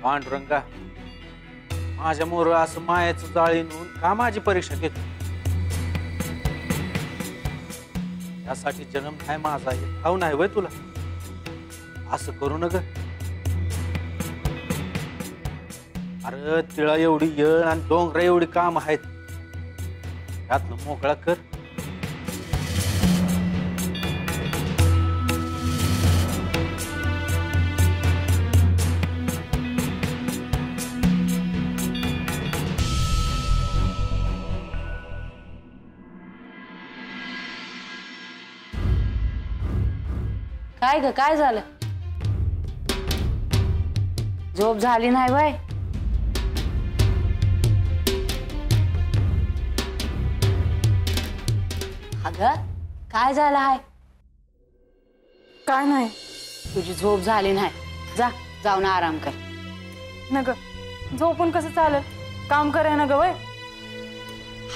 पांडुरंगा, माझ्या मोर असं मायाचं जाळीनून का माझी परीक्षा घेतो? यासाठी जन्म नाही माझा, हे ठाऊ नाही वय तुला? असं करू नका. अरे तिळा एवढी येळ आणि डोंगरा एवढी काम आहेत, त्यातनं मोकळा कर. काय ग, काय झालं? झोप झाली नाही वय? अगं काय झालं आहे? काय नाही. तुझी झोप झाली नाही, जा जाऊन आराम कर. न ग, झोपून कसं चालेल? काम कराय ना ग वय.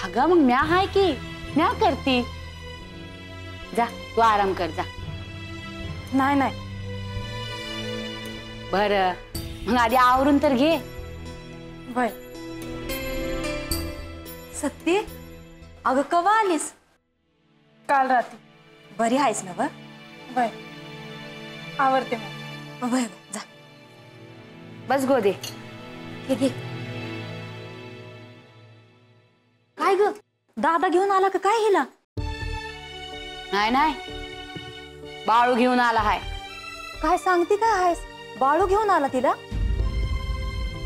अगं मग म्या हाय की, म्या करती. जा तू आराम कर जा. नाही नाही. बर मग आधी आवरून तर घे. वय सत्य, अगं कवा आलीस? काल रात्री. बरी आहेस ना? वय आवडते मग. वय जा. बस गोदे. हे घे. काय ग, दादा घेऊन आला का काय हिला? नाही नाही, बाळू घेऊन आला हाय. काय सांगते काय आहेस? बाळू घेऊन आला तिला?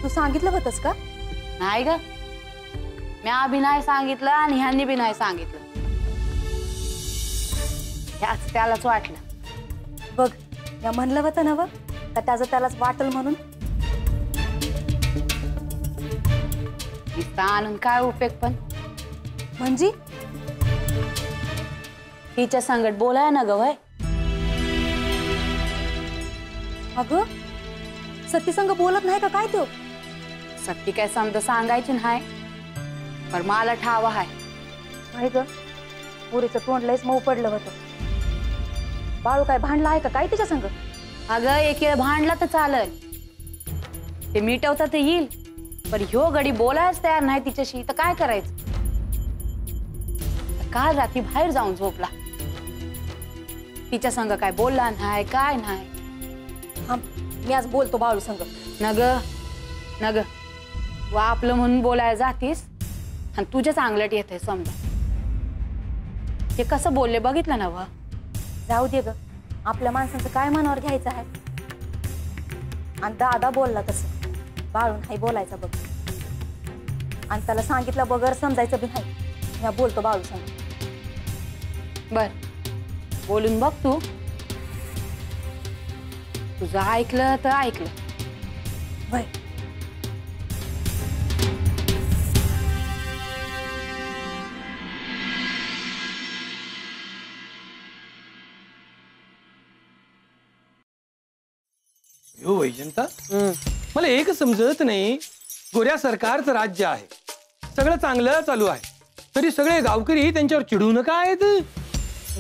तू सांगितलं होतस का? नाही ग, म्या बी नाही सांगितलं आणि ह्यांनी बी नाही सांगितलं. याच त्यालाच वाटलं. बघ, या म्हणलं होतं ना का त्याचं त्यालाच वाटल म्हणून. नुसता आणून काय उपयोग? पण म्हणजे तिच्या संगत बोलाय ना ग वय. अगं सत्ती संग बोलत नाही का काय तो? सत्ती काय समजा सांगायची नाही, पण मला ठाव हाय. नाही ग, पुरीचं तोंड लयच मऊ पडलं होतं. बाळू काय भांडला आहे का काय तिच्या संग? अगं एक वेळ भांडला तर चालल, ते मिटवता तर येईल, पण ह्यो गडी बोलायच तयार नाही तिच्याशी, तर काय करायचं? काल रात्री बाहेर जाऊन झोपला, तिच्या संग काय बोलला नाही काय नाही. मी आज बोलतो बाळू संग. नग नग, व आपलं म्हणून बोलायला जातीस आणि तुझ्या चांगलट येते समजा. ते कसं बोलले बघितलं ना व. जाऊ दे ग, आपल्या माणसांचं काय मनावर घ्यायचं आहे? आणि दादा बोलला तसं बाळू नाही बोलायचा बघ, आणि त्याला सांगितलं बगर समजायचं बी नाही. मी बोलतो बाळू संग. बर, बोलून बघ तू. तुझं ऐकलं तर ऐकलं. वय हो वैजंता, मला एक समजत नाही. गोऱ्या सरकारचं राज्य आहे, सगळं चांगलं चालू आहे, तरी सगळे गावकरी त्यांच्यावर चिडून का आहेत?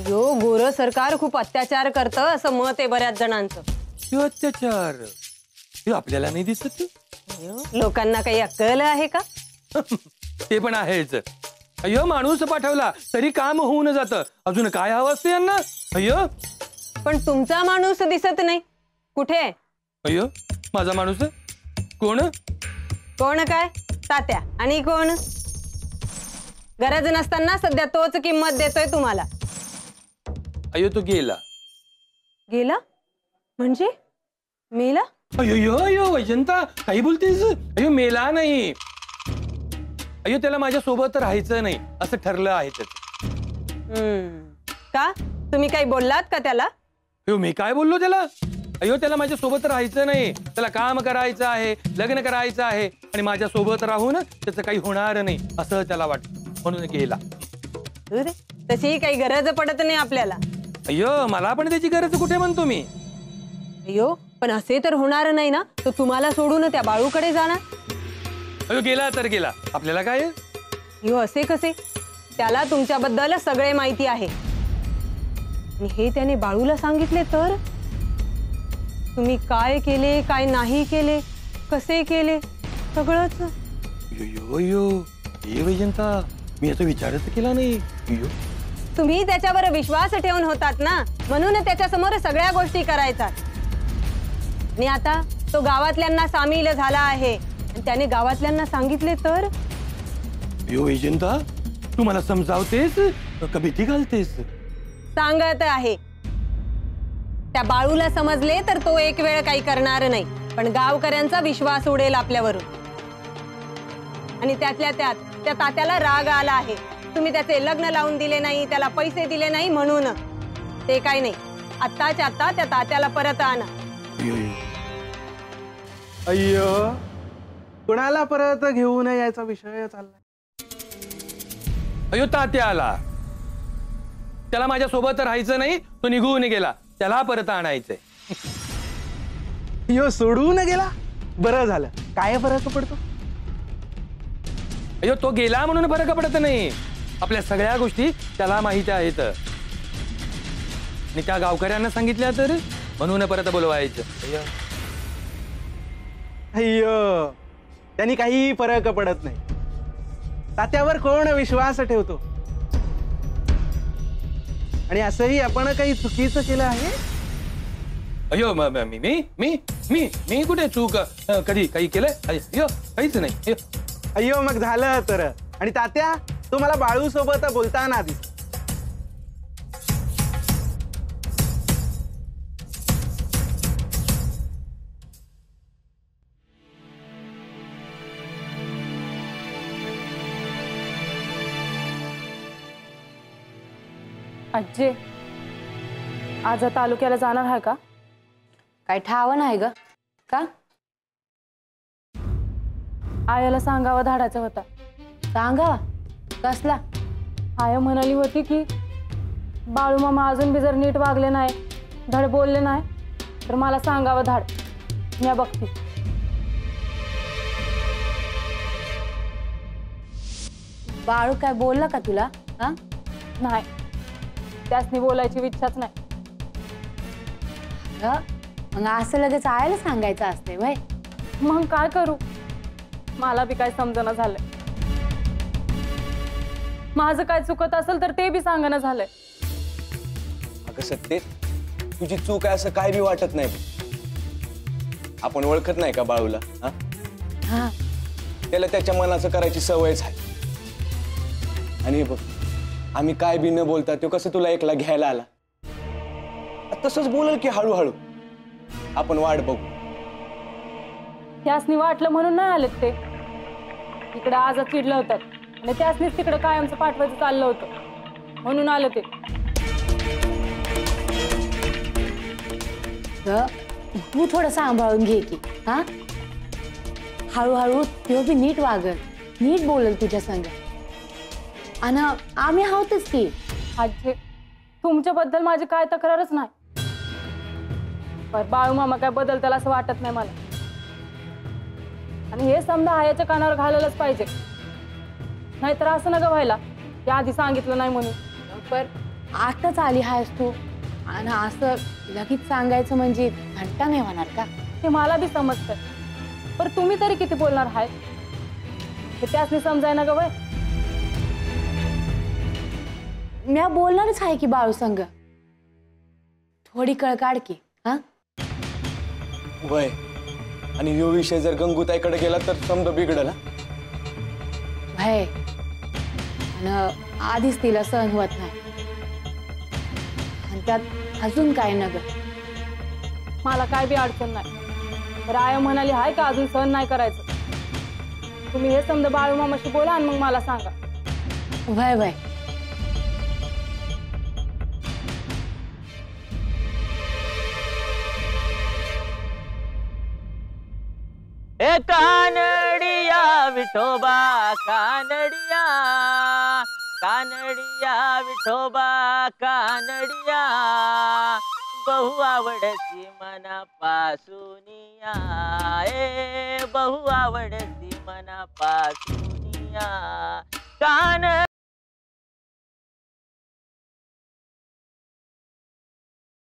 यो गोर सरकार खूप अत्याचार करतं असं मत आहे बऱ्याच जणांचं. अत्याचार हे आपल्याला नाही दिसत. लोकांना काही अक्कल आहे का? ते पण आहेच. अय्यो, माणूस पाठवला तरी काम होऊन जातं, अजून काय हवं असतं यांना? अय्यो, पण तुमचा माणूस दिसत नाही. कुठे? अय्यो, माझा माणूस कोण? कोण काय? तात्या. आणि कोण? गरज नसताना सध्या तोच किंमत देतोय तुम्हाला. अय्यो, तो गेला. गेला म्हणजे? मेला? अय्यो अय्यो वैजंता, काही बोलतेस? अय्यो, मेला नाही. अय्यो, त्याला माझ्या सोबत राहायचं नाही असं ठरलं आहे त्याचं. का तुम्ही काही बोललात का त्याला? अय्यो, मी काय बोललो त्याला? अय्यो, त्याला माझ्या सोबत राहायचं नाही, त्याला काम करायचं आहे, लग्न करायचं आहे, आणि माझ्या सोबत राहून त्याचं काही होणार नाही असं त्याला वाटतं, म्हणून गेला. तशी काही गरज पडत नाही आपल्याला. अय्यो, मला पण त्याची गरज कुठे म्हणतो मी? अय्यो, पण असे तर होणार नाही ना, तो तुम्हाला सोडून त्या बाळूकडे जाणार. अय्यो, गेला तर गेला, आपल्याला काय? अय्यो, असे कसे? त्याला तुमच्याबद्दल सगळे माहिती आहे, आणि हे त्याने बाळूला सांगितले तर तुम्ही काय केले काय नाही केले कसे केले सगळंच? यो यो ये वैजंता, मी याचा विचारच केला नाही. यो तुम्ही त्याच्यावर विश्वास ठेवून होतात ना, म्हणून त्याच्या समोर सगळ्या गोष्टी करायचा. आणि आता तो गावातल्यांना सामील झाला आहे आणि त्याने गावातल्यांना सांगितले तर? यो वैजंता, तू मला समजावतेस का भीती घालतेस? सांगत आहे. त्या बाळूला समजले तर तो एक वेळ काही करणार नाही, पण गावकऱ्यांचा विश्वास उडेल आपल्यावरून. आणि त्यातल्या त्यात त्या तात्याला राग आला आहे. तुम्ही त्याचे लग्न लावून दिले नाही, त्याला पैसे दिले नाही म्हणून. ते काय नाही, आत्ताच्या आत्ता त्या तात्याला परत आणा. अय्यो, कुणाला परत घेऊन यायचा विषय चाललाय. अयो तात्या आला, त्याला माझ्या सोबत राहायचं नाही, तो निघून गेला, त्याला परत आणायचंय. अय्यो, सोडून गेला, बरं झालं. काय फरक पडतो? अयो तो गेला म्हणून फरक पडत नाही, आपल्या सगळ्या गोष्टी त्याला माहिती आहेत. आणि त्या गावकऱ्यांना सांगितल्या तर म्हणून परत बोलवायचं. अय्यो, त्यांनी काही फरक पडत नाही. तात्यावर कोण विश्वास ठेवतो? आणि असंही आपण काही चुकीचं केलं आहे? अयो मी मी मी मी मी कुठे चूक कधी काही केलंय? अयो काहीच नाही. अयो अय्यो, मग झालं तर. आणि तात्या, तू मला बाळू सोबत बोलताना दिस. आजी, आज तालुक्याला जाणार आहे का? काय ठाव नाही ग? का? आयाला सांगावा धाडायचा होता. सांगा कसला? आया म्हणाली होती की बाळू मामा अजून बी जर नीट वागले नाही, धड बोलले नाही, तर मला सांगावं धाड. मी बघते. बाळू काय बोलला का तुला? हा? नाही, त्यासनी बोलायची इच्छाच नाही. मग असं लगेच आयला सांगायचं असते वय? मग काय करू? मला बी काय समजना झालंय. माझं काय चुकत असेल तर ते बी सांगणं झालंय. अगं सत्ते, तुझी चूक आहे असं काय बी वाटत नाही. आपण ओळखत नाही का बाळूला? हा, त्याला त्याच्या मनाचं करायची सवयच आहे. आणि बघ, आम्ही काय बी न बोलता तो कसं तुला एकला घ्यायला आला, तसंच बोलल की हळूहळू. आपण वाट बघू. त्यासनी वाटलं म्हणून नाही आलेत ते. इकडे आज चिडलं होतं आणि त्यासनीच तिकडे कायमचं पाठवायचं चाललं होतं म्हणून आलं ते. तू थोडं सांभाळून घे की. हा, हळूहळू तो बी नीट वागल, नीट बोलल तुझ्या संग. आणि आम्ही आहोतच की. आजी, तुमच्याबद्दल माझी काय तक्रारच नाही, पण बाळू मामा काय बदलताल असं वाटत नाही मला. आणि हे समजा आयाच्या कानावर घालायलाच पाहिजे, नाहीतर असं नका व्हायला ते आधी सांगितलं नाही म्हणून. पण आताच आली आहेस तू आणि असं लगेच सांगायचं म्हणजे घंटा नाही होणार का? ते मला बी समजतंय, पण तुम्ही तरी किती बोलणार आहे हे त्यासनी समजाय ना ग वय. मी बोलणारच आहे की बाळू संग. थोडी कळ काढ की. हा, वय. आणि यो विषय जर गंगूताईकडे गेला तर समजा बिघडला. भय आणि आधीच तिला सहन होत नाही आणि त्यात अजून काय न ग. मला काय बी अडचण नाही. तर आया म्हणाली हाय का अजून सहन नाही करायचं. तुम्ही हे समजा बाळू मामाशी बोला आणि मग मला सांगा. भय भय. ए कानडिया विठोबा कानडिया, कानडिया विठोबा कानडिया, बहु आवडती मनापासूनिया, ए बहु आवडती मनापासूनिया. कान